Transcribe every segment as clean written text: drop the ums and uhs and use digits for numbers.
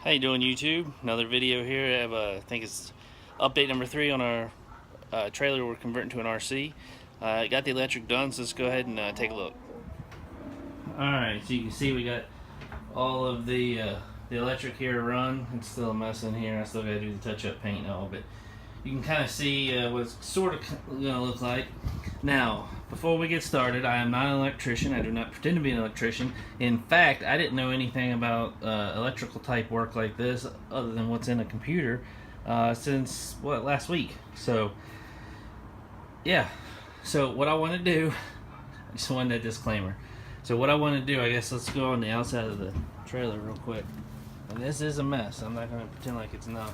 How you doing, YouTube? Another video here. I have I think it's update number 3 on our trailer we're converting to an RC. Got the electric done, so let's go ahead and take a look. Alright, so you can see we got all of the electric here run. It's still a mess in here. I still got to do the touch-up paint and all, but you can kind of see what it's sort of going to look like. Now, before we get started, I am not an electrician. I do not pretend to be an electrician. In fact, I didn't know anything about electrical type work like this other than what's in a computer since, last week. So, yeah. So what I want to do, I just wanted a disclaimer. So what I want to do, I guess let's go on the outside of the trailer real quick. And this is a mess. I'm not going to pretend like it's not.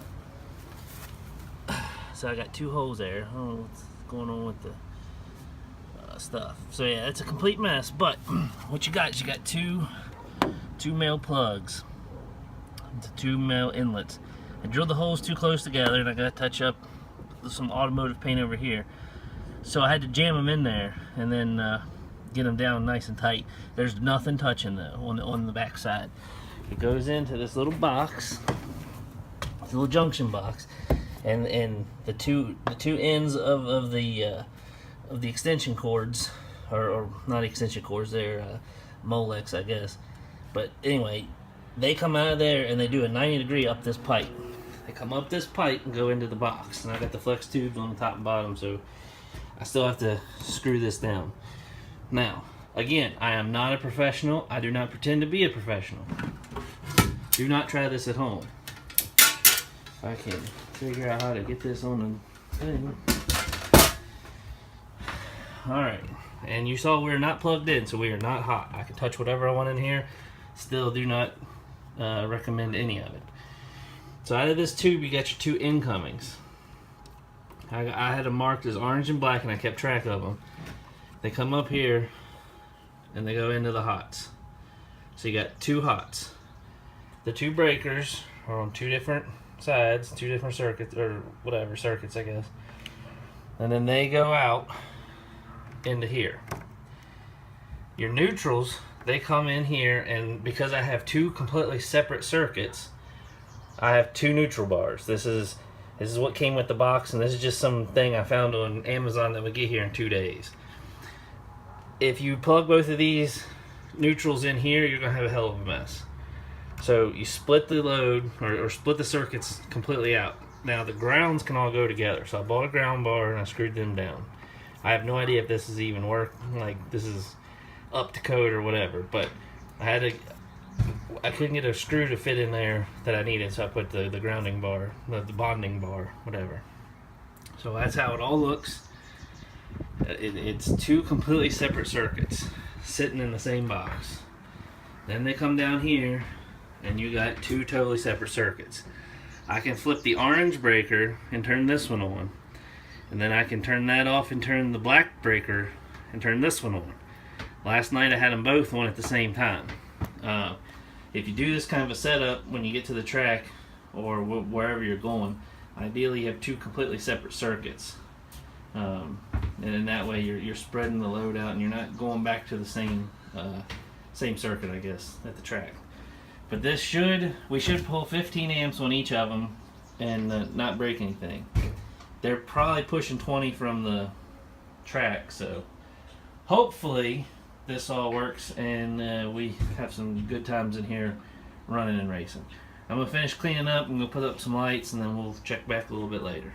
So I got 2 holes there. I don't know what's going on with the stuff. So yeah, it's a complete mess. But what you got is you got two male plugs, 2 male inlets. I drilled the holes too close together, and I got to touch up some automotive paint over here. So I had to jam them in there and then get them down nice and tight. There's nothing touching though on the back side. It goes into this little box, this little junction box. And the two ends of the extension cords, or not extension cords, they're Molex, I guess. But anyway, they come out of there and they do a 90-degree up this pipe. They come up this pipe and go into the box. And I got the flex tubes on the top and bottom, so I still have to screw this down. Now, again, I am not a professional. I do not pretend to be a professional. Do not try this at home. If I can figure out how to get this on the thing. Alright, and you saw we're not plugged in, so we are not hot. I can touch whatever I want in here. Still do not recommend any of it. So out of this tube, you got your 2 incomings. I had them marked as orange and black, and I kept track of them. They come up here, and they go into the hots. So you got 2 hots. The 2 breakers are on 2 different sides, 2 different circuits, or whatever circuits, I guess. And then they go out into here. Your neutrals, they come in here, and because I have 2 completely separate circuits, I have 2 neutral bars. This is what came with the box, and this is just something I found on Amazon that would get here in 2 days. If you plug both of these neutrals in here, you're gonna have a hell of a mess. So you split the load, or split the circuits completely out. Now the grounds can all go together. So I bought a ground bar and I screwed them down. I have no idea if this is even working, like this is up to code or whatever, but I couldn't get a screw to fit in there that I needed, so I put the grounding bar, the bonding bar, whatever. So that's how it all looks. It's 2 completely separate circuits sitting in the same box. Then they come down here, and you got 2 totally separate circuits. I can flip the orange breaker and turn this one on, and then I can turn that off and turn the black breaker and turn this one on. Last night I had them both on at the same time. If you do this kind of a setup when you get to the track or wherever you're going, ideally you have 2 completely separate circuits, and in that way you're spreading the load out and you're not going back to the same circuit, I guess, at the track. But we should pull 15 amps on each of them and not break anything. They're probably pushing 20 from the track, so hopefully this all works and we have some good times in here running and racing. I'm going to finish cleaning up, I'm going to put up some lights, and then we'll check back a little bit later.